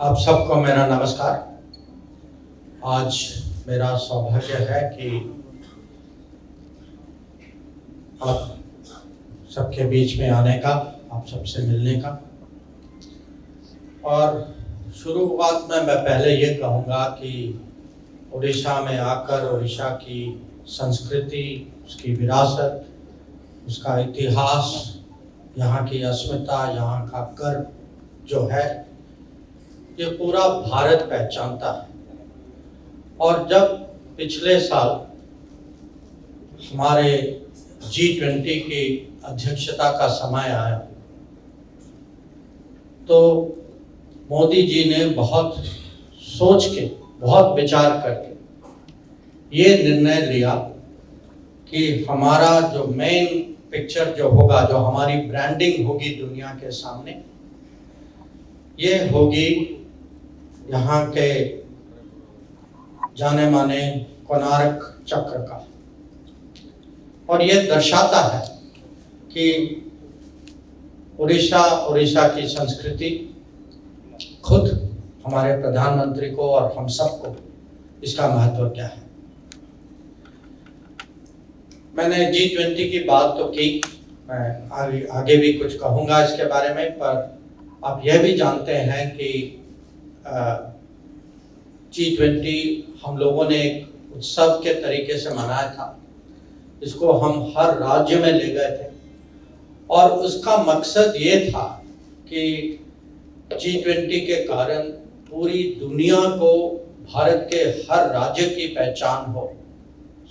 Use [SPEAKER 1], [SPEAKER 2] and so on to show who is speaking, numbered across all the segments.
[SPEAKER 1] आप सबको मेरा नमस्कार। आज मेरा सौभाग्य है कि आप सबके बीच में आने का, आप सबसे मिलने का। और शुरुआत में मैं पहले ये कहूँगा कि उड़ीसा में आकर उड़ीसा की संस्कृति, उसकी विरासत, उसका इतिहास, यहाँ की अस्मिता, यहाँ का गर्व जो है, ये पूरा भारत पहचानता है। और जब पिछले साल हमारे G20 की अध्यक्षता का समय आया तो मोदी जी ने बहुत सोच के, बहुत विचार करके ये निर्णय लिया कि हमारा जो मेन पिक्चर जो होगा, जो हमारी ब्रांडिंग होगी दुनिया के सामने, ये होगी यहाँ के जाने माने कोणार्क चक्र का। और ये दर्शाता है कि उड़ीसा की संस्कृति खुद हमारे प्रधानमंत्री को और हम सबको इसका महत्व क्या है। मैंने G20 की बात तो की, मैं आगे भी कुछ कहूँगा इसके बारे में, पर आप यह भी जानते हैं कि G20 हम लोगों ने एक उत्सव के तरीके से मनाया था। इसको हम हर राज्य में ले गए थे और उसका मकसद ये था कि G20 के कारण पूरी दुनिया को भारत के हर राज्य की पहचान हो,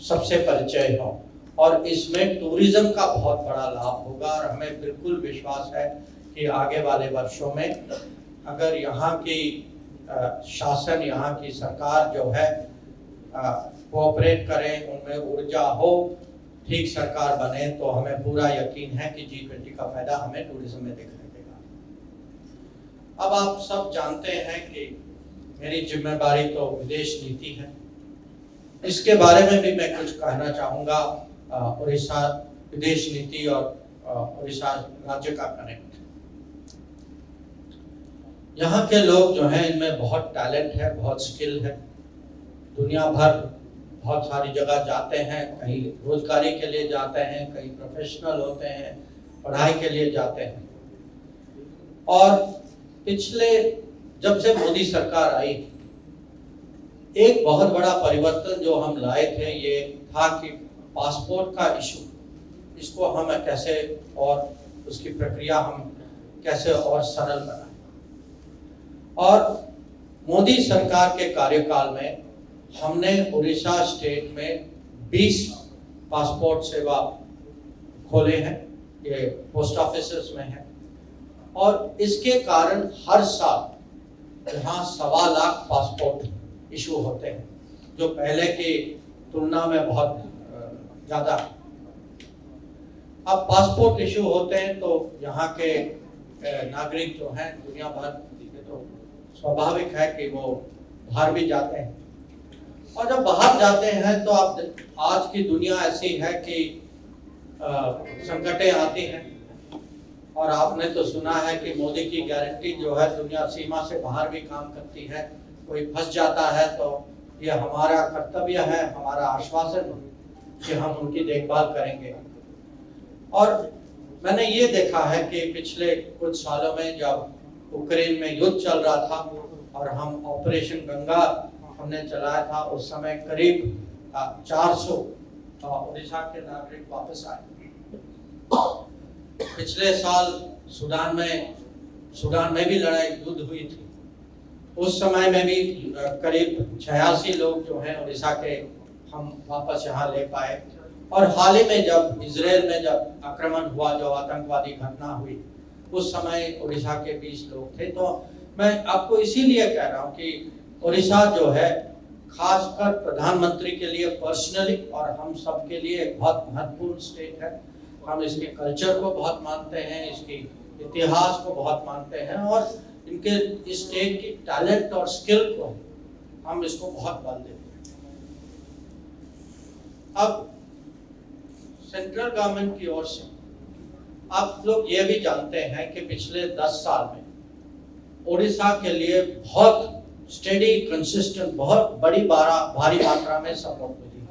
[SPEAKER 1] सबसे परिचय हो, और इसमें टूरिज्म का बहुत बड़ा लाभ होगा। और हमें बिल्कुल विश्वास है कि आगे वाले वर्षों में अगर यहाँ की शासन, यहाँ की सरकार जो है कोऑपरेट करें, उनमें ऊर्जा हो, ठीक सरकार बने, तो हमें पूरा यकीन है कि G20 का फायदा हमें टूरिज्म में दिखाई देगा। अब आप सब जानते हैं कि मेरी जिम्मेदारी तो विदेश नीति है। इसके बारे में भी मैं कुछ कहना चाहूँगा। उड़ीसा विदेश नीति और उड़ीसा राज्य का कनेक्ट। यहाँ के लोग जो हैं, इनमें बहुत टैलेंट है, बहुत स्किल है। दुनिया भर बहुत सारी जगह जाते हैं, कहीं रोजगारी के लिए जाते हैं, कहीं प्रोफेशनल होते हैं, पढ़ाई के लिए जाते हैं। और पिछले जब से मोदी सरकार आई, एक बहुत बड़ा परिवर्तन जो हम लाए थे ये था कि पासपोर्ट का इशू, इसको हम कैसे, और उसकी प्रक्रिया हम कैसे और सरल बनाएं। और मोदी सरकार के कार्यकाल में हमने उड़ीसा स्टेट में 20 पासपोर्ट सेवा खोले हैं, ये पोस्ट ऑफिसेस में है। और इसके कारण हर साल यहाँ 1.25 लाख पासपोर्ट इशू होते हैं, जो पहले की तुलना में बहुत ज़्यादा। अब पासपोर्ट इशू होते हैं तो यहाँ के नागरिक जो हैं दुनिया भर, तो स्वाभाविक है कि वो बाहर भी जाते हैं। और जब बाहर जाते हैं तो आप, आज की दुनिया ऐसी है कि संकटें आती हैं। और आपने तो सुना है कि मोदी की गारंटी जो है दुनिया सीमा से बाहर भी काम करती है। कोई फंस जाता है तो ये हमारा कर्तव्य है, हमारा आश्वासन कि हम उनकी देखभाल करेंगे। और मैंने ये देखा है कि पिछले कुछ सालों में जब यूक्रेन में युद्ध चल रहा था और हम ऑपरेशन गंगा हमने चलाया था, उस समय करीब 400 उड़ीसा के नागरिक वापस आए। पिछले साल सूडान में भी लड़ाई युद्ध हुई थी, उस समय में भी करीब 86 लोग जो हैं उड़ीसा के हम वापस यहाँ ले पाए। और हाल ही में जब इजराइल में जब आक्रमण हुआ, जो आतंकवादी घटना हुई, उस समय उड़ीसा के 20 लोग थे। तो मैं आपको इसीलिए कह रहा हूँ कि उड़ीसा जो है खासकर प्रधानमंत्री के लिए पर्सनली और हम सब के लिए एक बहुत महत्वपूर्ण स्टेट है। हम इसके कल्चर को बहुत मानते हैं, इसके इतिहास को बहुत मानते हैं, और इनके स्टेट की टैलेंट और स्किल को हम इसको बहुत बल देते हैं। अब सेंट्रल गवर्नमेंट की ओर से आप लोग ये भी जानते हैं कि पिछले 10 साल में उड़ीसा के लिए बहुत स्टेडी कंसिस्टेंट बहुत भारी मात्रा में सपोर्ट मिली है।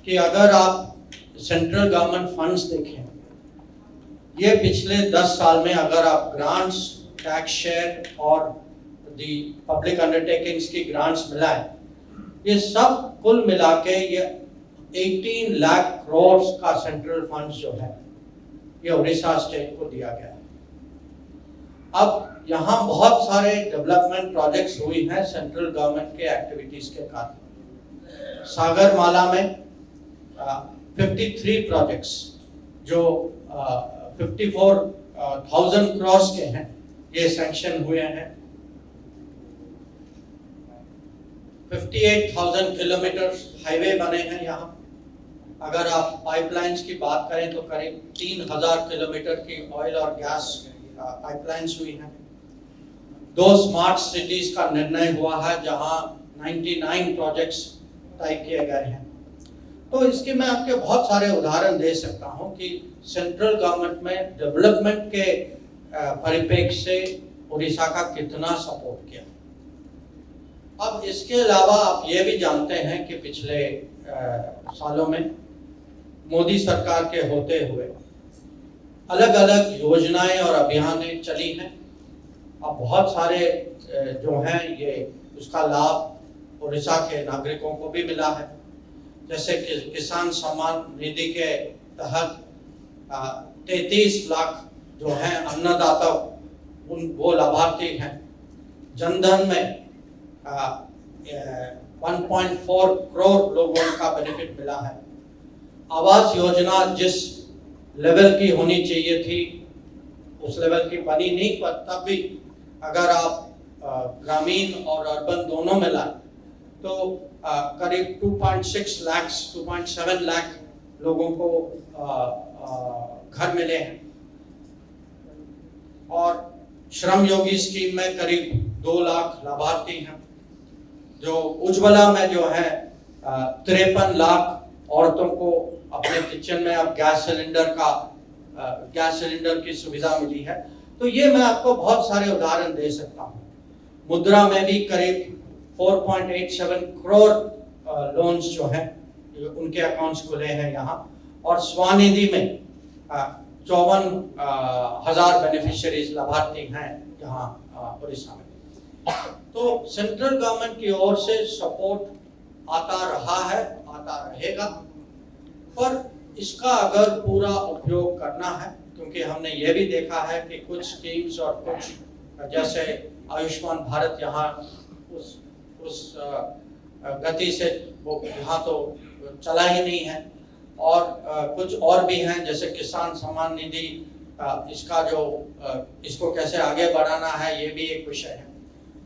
[SPEAKER 1] कि अगर आप सेंट्रल गवर्नमेंट फंड्स देखें, ये पिछले 10 साल में अगर आप ग्रांट्स, टैक्स शेयर और दी पब्लिक अंडरटेकिंग्स की ग्रांट्स मिलाएं, ये सब कुल मिला के ये 18 लाख करोड़ का सेंट्रल फंड्स जो है ये उड़ीसा स्टेट को दिया गया है। अब यहाँ बहुत सारे डेवलपमेंट प्रोजेक्ट्स हुई हैं सेंट्रल गवर्नमेंट के एक्टिविटीज के कारण। सागरमाला में 53 प्रोजेक्ट्स जो 54,000 करोड़ के हैं, ये सैंक्शन हुए हैं। 58,000 किलोमीटर हाईवे बने हैं यहाँ। अगर आप पाइपलाइंस की बात करें तो करीब 3,000 किलोमीटर की ऑयल और गैस पाइपलाइंस हुई हैं। 2 स्मार्ट सिटीज का निर्णय हुआ है जहां 99 प्रोजेक्ट्स तय किए गए हैं। तो इसके मैं आपके बहुत सारे उदाहरण दे सकता हूं कि सेंट्रल गवर्नमेंट में डेवलपमेंट के परिप्रेक्ष्य से उड़ीसा का कितना सपोर्ट किया। अब इसके अलावा आप ये भी जानते हैं कि पिछले सालों में मोदी सरकार के होते हुए अलग अलग योजनाएं और अभियानें चली हैं। अब बहुत सारे जो हैं ये उसका लाभ उड़ीसा के नागरिकों को भी मिला है। जैसे कि किसान सम्मान निधि के तहत 33 लाख जो हैं अन्नदाता वो लाभार्थी हैं। जनधन में 1.4 करोड़ लोगों का बेनिफिट मिला है। आवास योजना जिस लेवल की होनी चाहिए थी उस लेवल की बनी नहीं, पर तब भी अगर आप ग्रामीण और अर्बन दोनों में लाए तो करीब 2.7 लाख लोगों को घर मिले हैं। और श्रम योगी स्कीम में करीब 2 लाख लाभार्थी हैं। जो उज्ज्वला में जो है 53 लाख औरतों को अपने किचन में अब गैस सिलेंडर की सुविधा मिली है। तो ये मैं आपको बहुत सारे उदाहरण दे सकता हूँ। मुद्रा में भी करीब 4.87 करोड़ लोन्स जो हैं उनके अकाउंट्स खुले हैं यहाँ। और स्वनिधि में 54,000 बेनिफिशियरीज लाभार्थी हैं यहाँ उड़ीसा में। तो सेंट्रल गवर्नमेंट की ओर से सपोर्ट आता रहा है, आता रहेगा। पर इसका अगर पूरा उपयोग करना है, क्योंकि हमने ये भी देखा है कि कुछ स्कीम्स और कुछ जैसे आयुष्मान भारत यहाँ उस गति से वो यहाँ तो चला ही नहीं है। और कुछ और भी हैं जैसे किसान सम्मान निधि, इसका जो इसको कैसे आगे बढ़ाना है ये भी एक विषय है।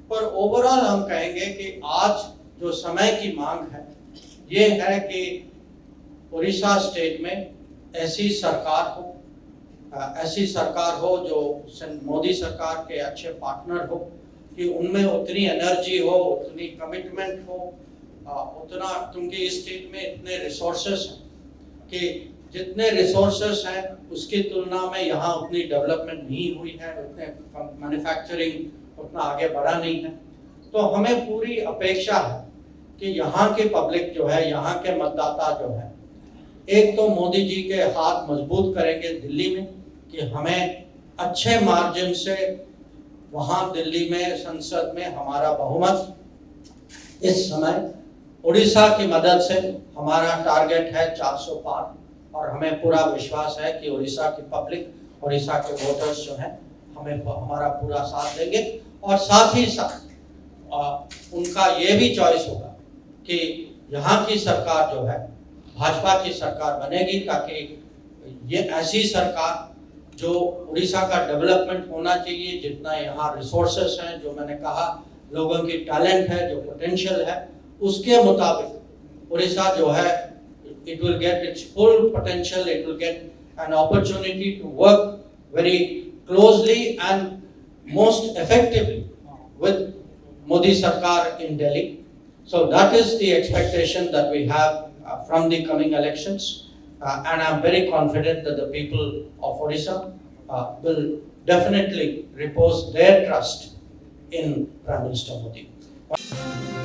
[SPEAKER 1] पर ओवरऑल हम कहेंगे कि आज जो समय की मांग है ये है कि उड़ीसा स्टेट में ऐसी सरकार हो जो मोदी सरकार के अच्छे पार्टनर हो, कि उनमें उतनी एनर्जी हो, उतनी कमिटमेंट हो, उतना, क्योंकि इस स्टेट में इतने रिसोर्सेस हैं कि जितने रिसोर्सेस हैं उसकी तुलना में यहाँ उतनी डेवलपमेंट नहीं हुई है, उतने मैन्युफैक्चरिंग उतना आगे बढ़ा नहीं है। तो हमें पूरी अपेक्षा है कि यहाँ के पब्लिक जो है, यहाँ के मतदाता जो है, एक तो मोदी जी के हाथ मजबूत करेंगे दिल्ली में कि हमें अच्छे मार्जिन से वहाँ दिल्ली में संसद में हमारा बहुमत। इस समय उड़ीसा की मदद से हमारा टारगेट है 400 पार, और हमें पूरा विश्वास है कि उड़ीसा की पब्लिक, उड़ीसा के वोटर्स जो हैं हमें हमारा पूरा साथ देंगे। और साथ ही साथ उनका ये भी चॉइस होगा कि यहाँ की सरकार जो है भाजपा की सरकार बनेगी, ताकि ये ऐसी सरकार जो उड़ीसा का डेवलपमेंट होना चाहिए, जितना यहाँ रिसोर्सेस हैं, जो मैंने कहा लोगों की टैलेंट है, जो पोटेंशियल है, उसके मुताबिक उड़ीसा जो है it will get its full potential, it will get an opportunity to work very closely and most effectively with Modi Sarkar in Delhi. So that is the expectation that we have from the coming elections, and I'm very confident that the people of Odisha will definitely repose their trust in Prime Minister Modi.